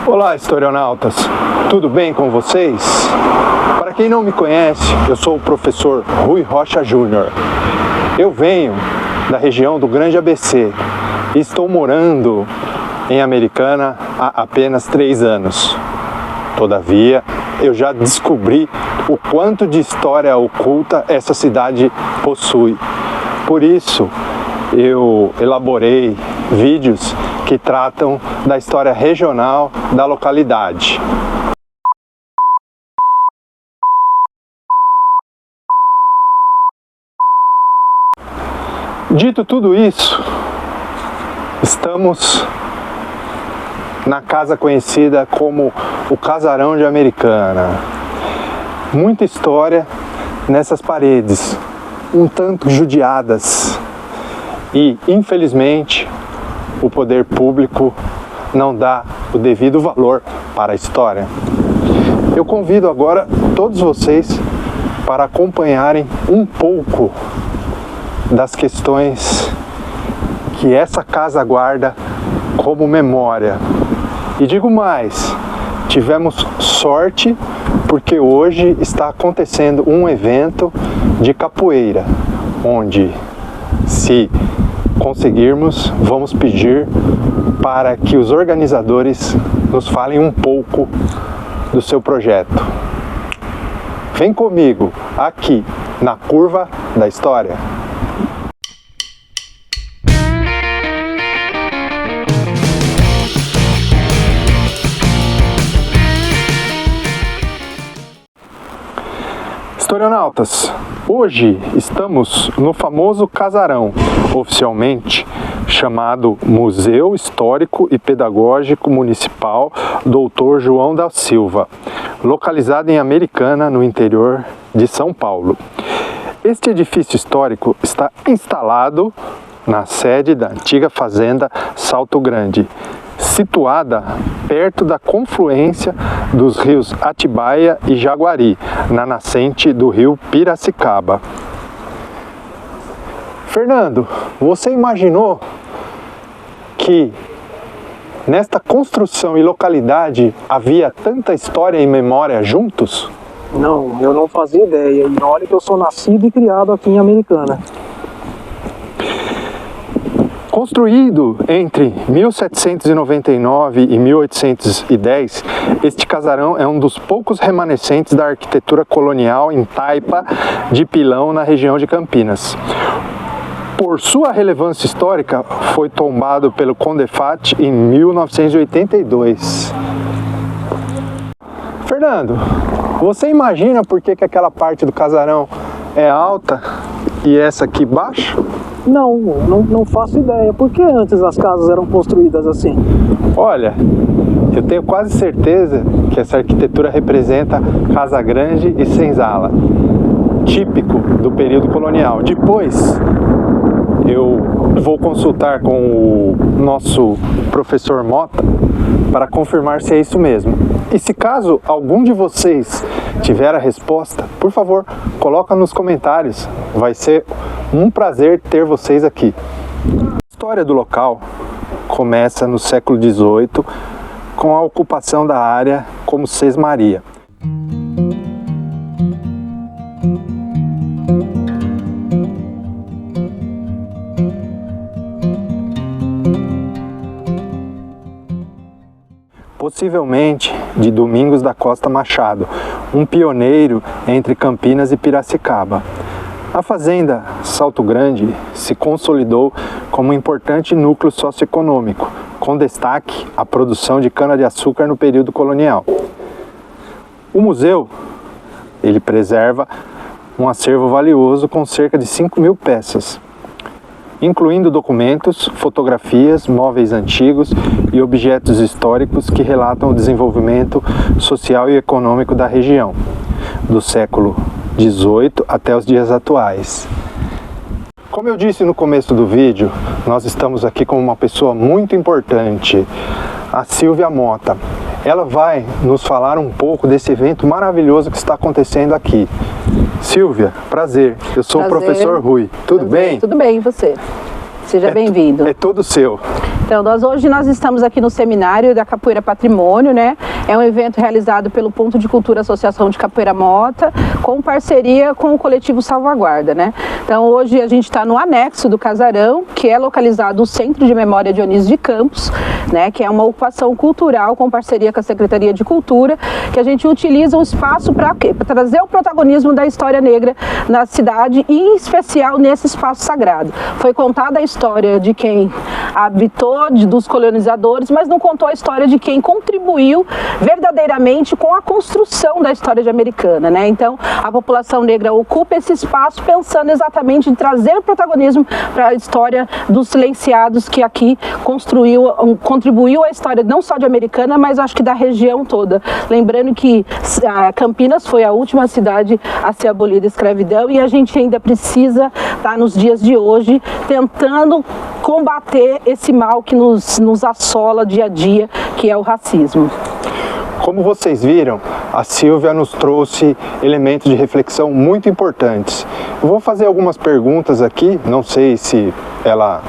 Olá, historionautas! Tudo bem com vocês? Para quem não me conhece, eu sou o professor Rui Rocha Júnior. Eu venho da região do Grande ABC e estou morando em Americana há apenas 3 anos. Todavia, eu já descobri o quanto de história oculta essa cidade possui. Por isso, eu elaborei vídeos que tratam da história regional da localidade. Dito tudo isso, estamos na casa conhecida como o Casarão de Americana. Muita história nessas paredes, um tanto judiadas, e infelizmente o poder público não dá o devido valor para a história. Eu convido agora todos vocês para acompanharem um pouco das questões que essa casa guarda como memória. E digo mais, tivemos sorte porque hoje está acontecendo um evento de capoeira, onde, se conseguirmos, vamos pedir para que os organizadores nos falem um pouco do seu projeto. Vem comigo aqui na Curva da História. Historionautas, hoje estamos no famoso Casarão, oficialmente chamado Museu Histórico e Pedagógico Municipal Dr. João da Silva, localizado em Americana, no interior de São Paulo. Este edifício histórico está instalado na sede da antiga fazenda Salto Grande, situada perto da confluência dos rios Atibaia e Jaguari, na nascente do rio Piracicaba. Fernando, você imaginou que nesta construção e localidade havia tanta história e memória juntos? Não, eu não fazia ideia. E olha que eu sou nascido e criado aqui em Americana. Construído entre 1799 e 1810, este casarão é um dos poucos remanescentes da arquitetura colonial em taipa de pilão na região de Campinas. Por sua relevância histórica, foi tombado pelo Condefat em 1982. Fernando, você imagina por que aquela parte do casarão é alta e essa aqui baixa? Não faço ideia. Por que antes as casas eram construídas assim? Olha, eu tenho quase certeza que essa arquitetura representa casa grande e senzala, típico do período colonial. Depois, eu vou consultar com o nosso professor Mota para confirmar se é isso mesmo. E se caso algum de vocês tiver a resposta, por favor, coloca nos comentários. Vai ser um prazer ter vocês aqui. A história do local começa no século XVIII com a ocupação da área como sesmaria. Possivelmente de Domingos da Costa Machado, um pioneiro entre Campinas e Piracicaba. A fazenda Salto Grande se consolidou como um importante núcleo socioeconômico, com destaque à produção de cana-de-açúcar no período colonial. O museu, ele preserva um acervo valioso com cerca de 5.000 peças, incluindo documentos, fotografias, móveis antigos e objetos históricos que relatam o desenvolvimento social e econômico da região, do século XVIII até os dias atuais. Como eu disse no começo do vídeo, nós estamos aqui com uma pessoa muito importante, a Silvia Mota. Ela vai nos falar um pouco desse evento maravilhoso que está acontecendo aqui. Silvia, prazer. Eu sou o professor Rui. Tudo bem? Tudo bem, e você? Seja bem-vindo. É todo seu. Então, hoje nós estamos aqui no seminário da Capoeira Patrimônio, né? É um evento realizado pelo Ponto de Cultura Associação de Capoeira Mota, com parceria com o coletivo Salvaguarda, né? Então, hoje a gente está no anexo do Casarão, que é localizado o Centro de Memória Dionísio de Campos, né? Que é uma ocupação cultural com parceria com a Secretaria de Cultura, que a gente utiliza o espaço para trazer o protagonismo da história negra na cidade e, em especial, nesse espaço sagrado. Foi contada a história de quem habitou, dos colonizadores, mas não contou a história de quem contribuiu verdadeiramente com a construção da história de Americana, né? Então, a população negra ocupa esse espaço pensando exatamente em trazer protagonismo para a história dos silenciados que aqui contribuiu à história não só de Americana, mas acho que da região toda. Lembrando que Campinas foi a última cidade a ser abolida a escravidão e a gente ainda precisa estar nos dias de hoje tentando combater esse mal que nos assola dia a dia, que é o racismo. Como vocês viram, a Silvia nos trouxe elementos de reflexão muito importantes. Eu vou fazer algumas perguntas aqui, não sei se ela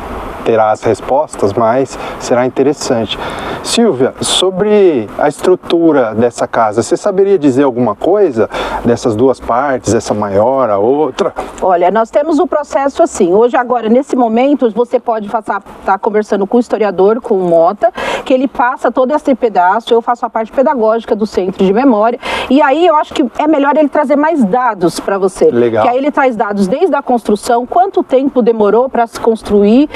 terá as respostas, mas será interessante. Silvia, sobre a estrutura dessa casa, você saberia dizer alguma coisa dessas duas partes, essa maior, a outra? Olha, nós temos o processo assim, hoje agora, nesse momento, você pode estar conversando com o historiador, com o Mota, que ele passa todo esse pedaço, eu faço a parte pedagógica do Centro de Memória, e aí eu acho que é melhor ele trazer mais dados para você. Legal. Que aí ele traz dados desde a construção, quanto tempo demorou para se construir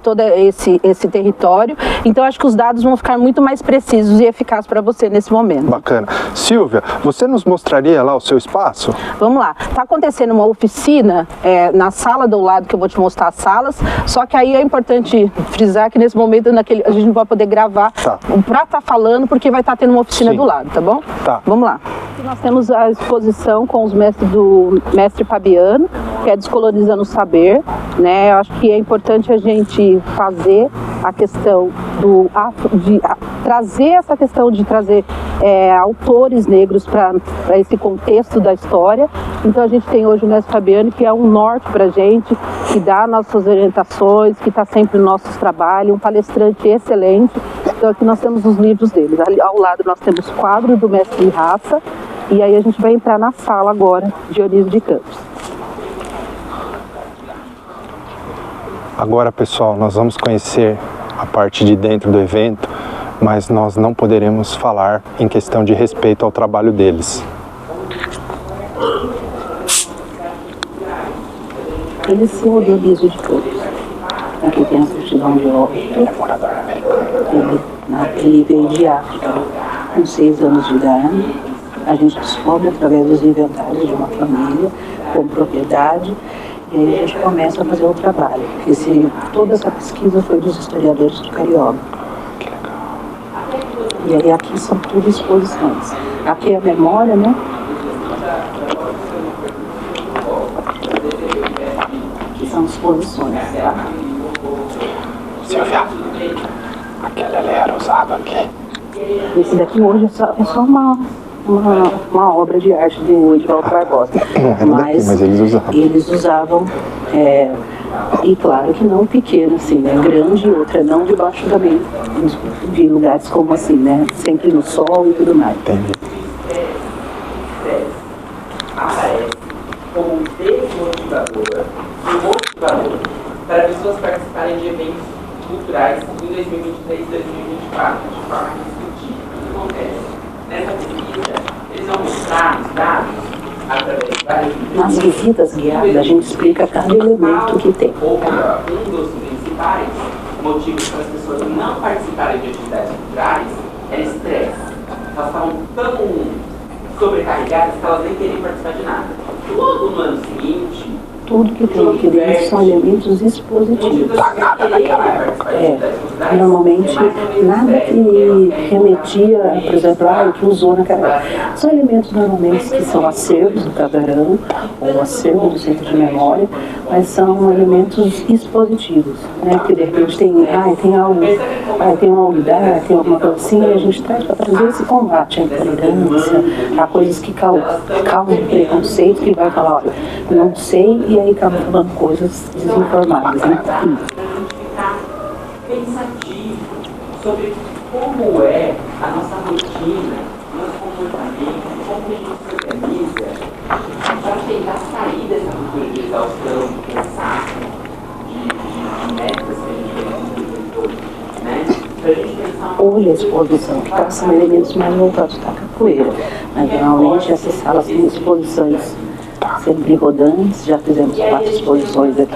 todo esse território, então acho que os dados vão ficar muito mais precisos e eficazes para você nesse momento. Bacana. Silvia, você nos mostraria lá o seu espaço? Vamos lá. Está acontecendo uma oficina na sala do lado, que eu vou te mostrar as salas, só que aí é importante frisar que nesse momento a gente não vai poder gravar para estar falando, porque vai estar tendo uma oficina do lado, tá bom? Tá. Vamos lá. Aqui nós temos a exposição com os mestres do mestre Fabiano, que é Descolonizando o Saber, né? Eu acho que é importante a gente fazer a questão trazer essa questão de trazer autores negros para esse contexto da história. Então a gente tem hoje o mestre Fabiano, que é um norte para a gente, que dá nossas orientações, que está sempre no nosso trabalho, um palestrante excelente. Então aqui nós temos os livros dele. Ali ao lado nós temos quadro do mestre Raça, e aí a gente vai entrar na sala agora, Dionísio de Campos. Agora, pessoal, nós vamos conhecer a parte de dentro do evento, mas nós não poderemos falar em questão de respeito ao trabalho deles. Esse é o Dionísio de Campos. Aqui tem a certidão de óbito. Ele é morador americano. Ele veio de África com 6 anos de idade. A gente descobre através dos inventários de uma família, com propriedade, e aí a gente começa a fazer o trabalho. Toda essa pesquisa foi dos historiadores do Carioca. Que legal. E aí aqui são tudo exposições. Aqui é a memória, né? Aqui são exposições, tá? Silvia, aquele ali era usado aqui. Esse daqui hoje é só uma obra de arte do Edivaldo Barbosa. Mas eles usavam, e claro que não pequeno, assim, né? Grande, outra não debaixo também de lugares como assim, né? Sempre no sol e tudo mais. Entendi. Como um desmotivador e motivador para pessoas participarem de eventos culturais em 2023 e 2024 de forma discutível. O que acontece? Nessa pesquisa, eles vão mostrar os dados através de várias nas visitas guiadas, a gente explica cada elemento que tem. Ou melhor, um dos principais motivos para as pessoas não participarem de atividades culturais é estresse. Elas estavam tão sobrecarregadas que elas nem queriam participar de nada. Logo no ano seguinte, tudo que tem aqui dentro são elementos expositivos. Normalmente, nada que remetia, por exemplo, o que usou naquela época. São elementos normalmente que são acervos do Casarão, ou acervo do Centro de Memória, mas são elementos expositivos, né? Que de repente tem algo, tem uma unidade, tem alguma coisa assim, e a gente traz para trazer esse combate à intolerância, a coisas que causam preconceito, que vai falar, olha, não sei, e aí acaba falando coisas desinformadas, né? pensativo. sobre como é a nossa rotina, nosso comportamento, como a gente se organiza para tentar sair dessa cultura de exaustão, de cansaço, de metas que a gente tem né? Pra gente pensar Hoje a exposição são elementos mais voltados para a capoeira, mas normalmente essas salas têm exposições sempre rodantes, já fizemos 4 exposições aqui.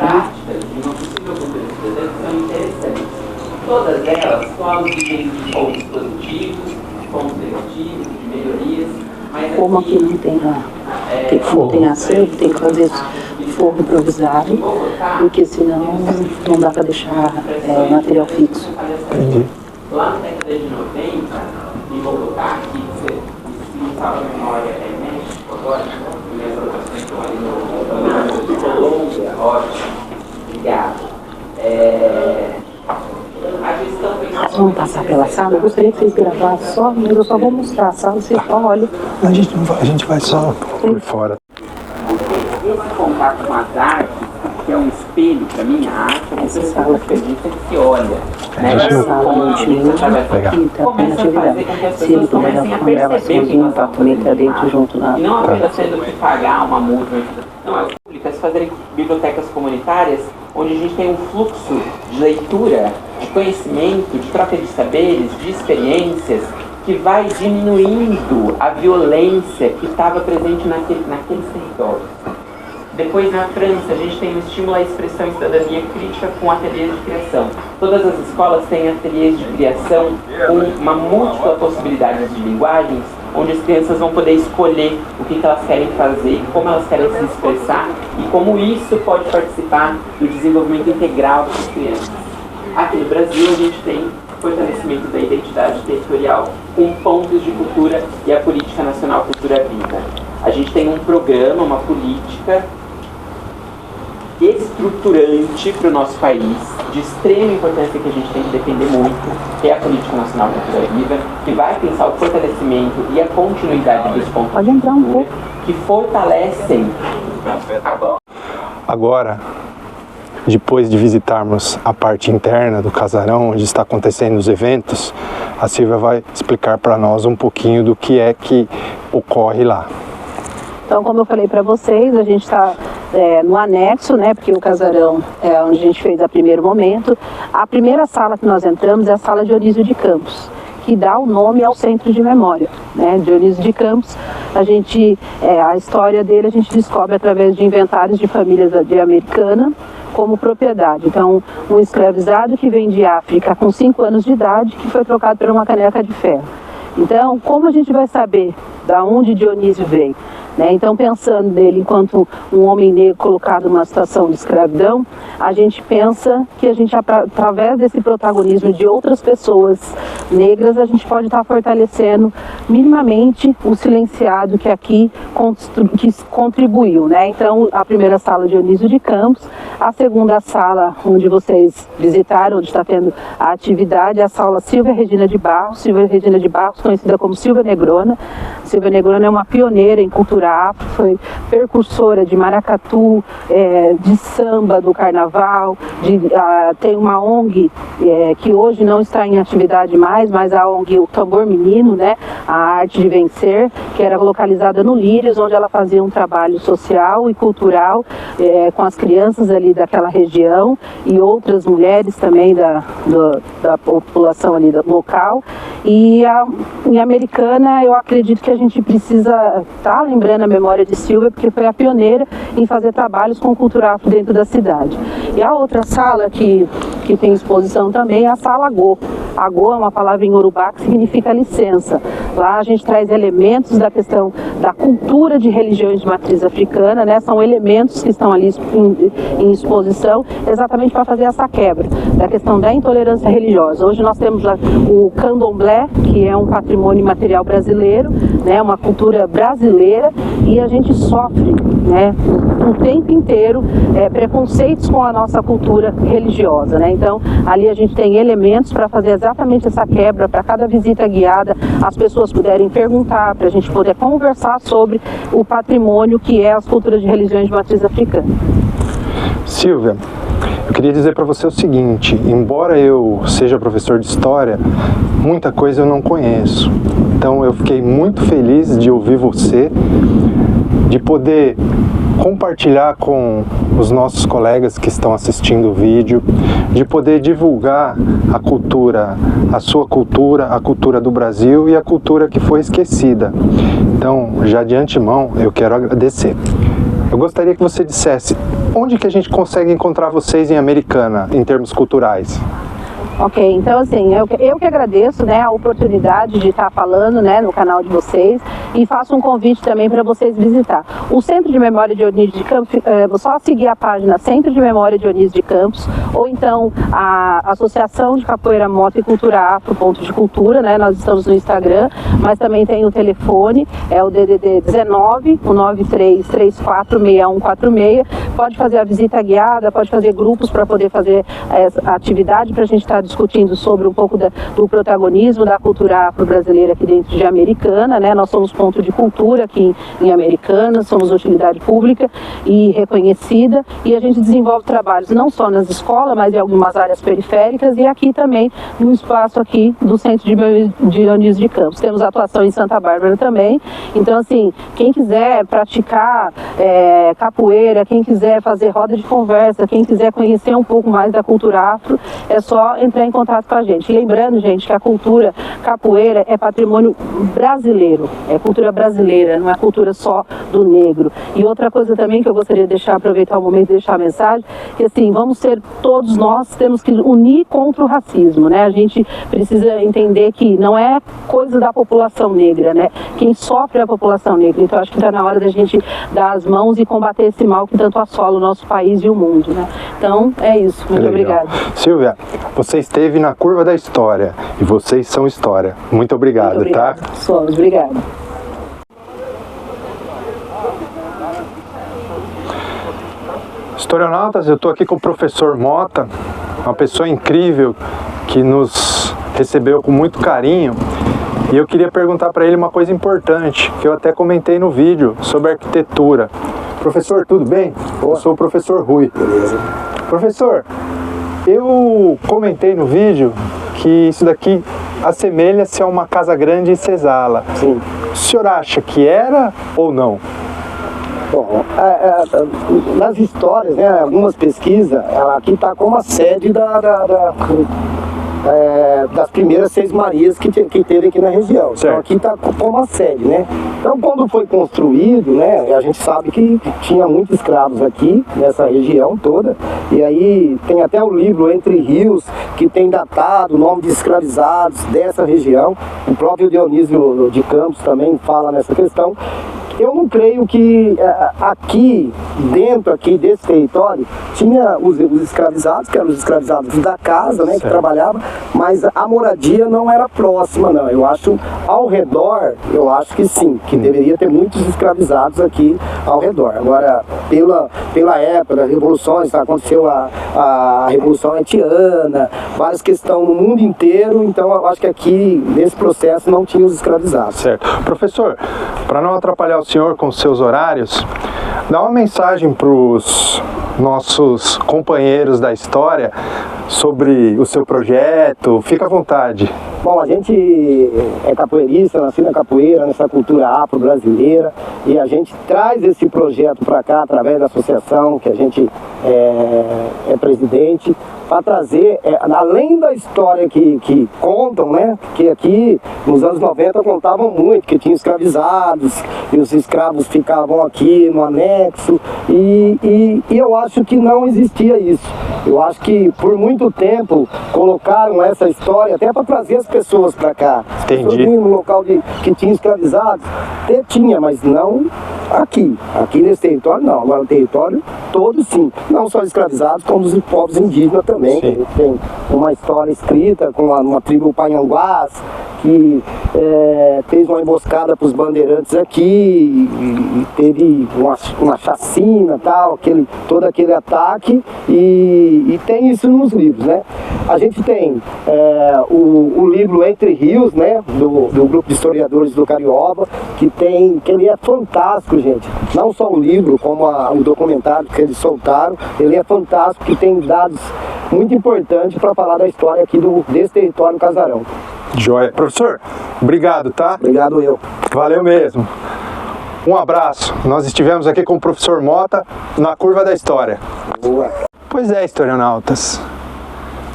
Todas elas falam de pontos positivos, de pontos negativos, de melhorias. Mas Como aqui não tem acervo, tem que fazer forro improvisado, porque senão não dá para deixar material fixo. Entendi. Lá na década de 90, em Bogotá, que se não estava a memória, é México agora, minhas anotações estão ali no Colômbia, ótimo, obrigado. A gestão foi... Nós vamos passar pela sala, eu gostaria que vocês gravassem só, mas eu só vou mostrar a sala, vocês só olham. A gente vai só por fora. Esse contato com as artes, que é um espelho para mim, a arte é uma coisa que a gente se olha. Né? Essa sala multimídia, aqui está a atividade. Se ele puder dar uma gravaçãozinha para também estar dentro junto na... E não apenas tendo que pagar uma multa, não, as públicas fazerem bibliotecas comunitárias, onde a gente tem um fluxo de leitura, de conhecimento, de troca de saberes, de experiências, que vai diminuindo a violência que estava presente naqueles territórios. Depois, na França, a gente tem um estímulo à expressão e cidadania crítica com ateliês de criação. Todas as escolas têm ateliês de criação com uma múltipla possibilidade de linguagens, onde as crianças vão poder escolher o que elas querem fazer, como elas querem se expressar e como isso pode participar do desenvolvimento integral das crianças. Aqui no Brasil, a gente tem fortalecimento da identidade territorial com pontos de cultura e a Política Nacional Cultura Viva. A gente tem um programa, uma política estruturante para o nosso país, de extrema importância que a gente tem que defender muito, que é a Política Nacional Cultura Viva, que vai pensar o fortalecimento e a continuidade dos pontos Pode entrar um pouco. que fortalecem. Agora, depois de visitarmos a parte interna do casarão, onde está acontecendo os eventos, a Silvia vai explicar para nós um pouquinho do que é que ocorre lá. Então, como eu falei para vocês, a gente está no anexo, né, porque o casarão é onde a gente fez a primeiro momento. A primeira sala que nós entramos é a sala Dionísio de Campos, que dá o nome ao Centro de Memória, né? Dionísio de Campos, a história dele a gente descobre através de inventários de famílias de Americana como propriedade. Então, um escravizado que vem de África com 5 anos de idade, que foi trocado por uma caneca de ferro. Então, como a gente vai saber da onde Dionísio veio? Né? Então, pensando nele enquanto um homem negro colocado numa situação de escravidão, a gente pensa que a gente, através desse protagonismo de outras pessoas negras, a gente pode estar fortalecendo minimamente o silenciado que aqui contribuiu. Né? Então, a primeira sala Dionísio de Campos, a segunda sala onde vocês visitaram, onde está tendo a atividade, é a sala Silvia Regina de Barros. Silvia Regina de Barros, conhecida como Silvia Negrona. Silvia Negrona é uma pioneira em cultura afro, foi percursora de maracatu, de samba do carnaval, tem uma ONG que hoje não está em atividade mais, mas a ONG O Tambor Menino, né, a Arte de Vencer, que era localizada no Lírios, onde ela fazia um trabalho social e cultural com as crianças ali daquela região e outras mulheres também da população ali local. E em Americana, eu acredito que a gente precisa estar lembrando a memória de Silvia, porque foi a pioneira em fazer trabalhos com cultura afro dentro da cidade. E a outra sala que tem exposição também é a sala Agô. Agô é uma palavra em Urubá que significa licença. Lá a gente traz elementos da questão da cultura de religiões de matriz africana, né? São elementos que estão ali em exposição exatamente para fazer essa quebra da questão da intolerância religiosa. Hoje nós temos lá o candomblé, que é um patrimônio material brasileiro, né? Uma cultura brasileira, e a gente sofre, né, o tempo inteiro preconceitos com a nossa cultura religiosa, né? Então ali a gente tem elementos para fazer exatamente essa quebra, para cada visita guiada as pessoas puderem perguntar, para a gente poder conversar sobre o patrimônio que é as culturas de religiões de matriz africana. Silvia, eu queria dizer para você o seguinte: embora eu seja professor de história, muita coisa eu não conheço. Então eu fiquei muito feliz de ouvir você, de poder compartilhar com os nossos colegas que estão assistindo o vídeo, de poder divulgar a cultura, a sua cultura, a cultura do Brasil e a cultura que foi esquecida. Então, já de antemão, eu quero agradecer. Eu gostaria que você dissesse onde que a gente consegue encontrar vocês em Americana, em termos culturais. Ok, então assim, eu que agradeço, né, a oportunidade de estar falando, né, no canal de vocês, e faço um convite também para vocês visitar o Centro de Memória de Dionísio de Campos. Vou só seguir a página Centro de Memória de Dionísio de Campos, ou então a Associação de Capoeira Mota e Cultura Afro, Ponto de Cultura, né, nós estamos no Instagram, mas também tem o telefone, é o DDD 19 93346146. Pode fazer a visita guiada, pode fazer grupos para poder fazer essa atividade, para a gente estar discutindo sobre um pouco do protagonismo da cultura afro-brasileira aqui dentro de Americana, né? Nós somos ponto de cultura aqui em Americana, somos utilidade pública e reconhecida, e a gente desenvolve trabalhos não só nas escolas, mas em algumas áreas periféricas, e aqui também no espaço aqui do Centro de Dionísio de Campos. Temos atuação em Santa Bárbara também. Então, assim, quem quiser praticar capoeira, quem quiser fazer roda de conversa, quem quiser conhecer um pouco mais da cultura afro, é só entrar em contato com a gente. Lembrando, gente, que a cultura capoeira é patrimônio brasileiro, é cultura brasileira, não é cultura só do negro. E outra coisa também que eu gostaria de deixar, aproveitar o momento e deixar a mensagem, que assim, vamos ser, todos nós temos que unir contra o racismo, né? A gente precisa entender que não é coisa da população negra, né? Quem sofre é a população negra. Então acho que está na hora da gente dar as mãos e combater esse mal que tanto assola o nosso país e o mundo, né? Então é isso, muito obrigada. Silvia, você esteve na curva da história e vocês são história. Muito obrigado, tá? Somos, obrigada. Historionautas, eu estou aqui com o professor Mota, uma pessoa incrível que nos recebeu com muito carinho, e eu queria perguntar para ele uma coisa importante, que eu até comentei no vídeo, sobre arquitetura. Professor, tudo bem? Eu sou o professor Rui. Beleza. Professor, eu comentei no vídeo que isso daqui assemelha-se a uma casa grande em Senzala. Sim. O senhor acha que era ou não? Bom, nas histórias, né, algumas pesquisas, ela aqui está como a sede das primeiras 6 Marias que teve aqui na região. Certo. Então aqui está como a sede, né? Então quando foi construído, né, a gente sabe que tinha muitos escravos aqui nessa região toda, e aí tem até o livro Entre Rios, que tem datado o nome de escravizados dessa região. O próprio Dionísio de Campos também fala nessa questão. Eu não creio que aqui, dentro aqui desse território, tinha os escravizados, que eram os escravizados da casa, né, que trabalhavam, mas a moradia não era próxima, não. Eu acho, ao redor, eu acho que sim, que deveria ter muitos escravizados aqui ao redor. Agora, pela época das revoluções, aconteceu a Revolução Haitiana, várias questões no mundo inteiro, então eu acho que aqui, nesse processo, não tinha os escravizados. Certo. Professor, para não atrapalhar o senhor com seus horários, dá uma mensagem para os nossos companheiros da história sobre o seu projeto. Fica à vontade. Bom, a gente é capoeirista, nasci na capoeira, nessa cultura afro-brasileira, e a gente traz esse projeto para cá através da associação, que a gente é presidente, para trazer, além da história que contam, né, que aqui nos anos 90 contavam muito, que tinha escravizados, e os escravos ficavam aqui no anexo, e eu acho que não existia isso. Eu acho que por muito tempo colocaram essa história até para trazer as pessoas para cá. Entendi. No local que tinha escravizados, até tinha, mas não aqui. Aqui nesse território não. Agora no território todo sim. Não só escravizados, como os povos indígenas também. Sim. Tem uma história escrita com uma tribo Panhanguás, que fez uma emboscada para os bandeirantes aqui e teve uma chacina, tal, todo aquele ataque, e tem isso nos livros, né? A gente tem o livro Entre Rios, né, do grupo de historiadores do Carioba, que ele é fantástico, gente. Não só o livro, como o documentário que eles soltaram, ele é fantástico, que tem dados muito importantes para falar da história aqui desse território do Casarão. Joia. Professor, obrigado, tá? Obrigado eu. Valeu mesmo. Um abraço. Nós estivemos aqui com o professor Mota na Curva da História. Boa. Pois é, historionautas.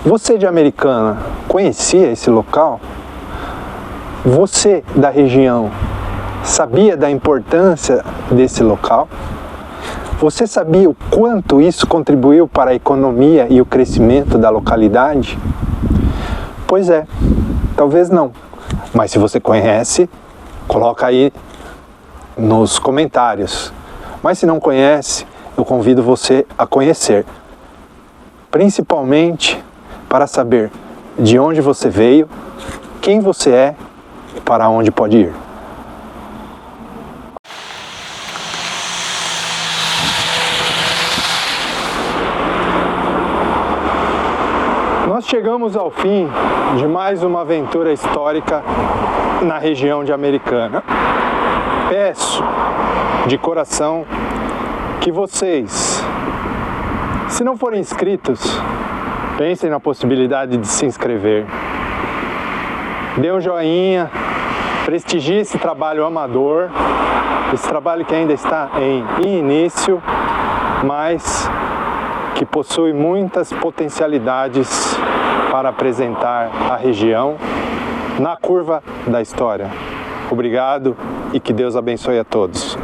Você de Americana conhecia esse local? Você da região sabia da importância desse local? Você sabia o quanto isso contribuiu para a economia e o crescimento da localidade? Pois é, talvez não. Mas se você conhece, coloca aí nos comentários. Mas se não conhece, eu convido você a conhecer. Principalmente para saber de onde você veio, quem você é e para onde pode ir. Nós chegamos ao fim de mais uma aventura histórica na região de Americana. Peço de coração que vocês, se não forem inscritos, pensem na possibilidade de se inscrever. Dê um joinha, prestigie esse trabalho amador, esse trabalho que ainda está em início, mas que possui muitas potencialidades para apresentar a região na curva da história. Obrigado e que Deus abençoe a todos.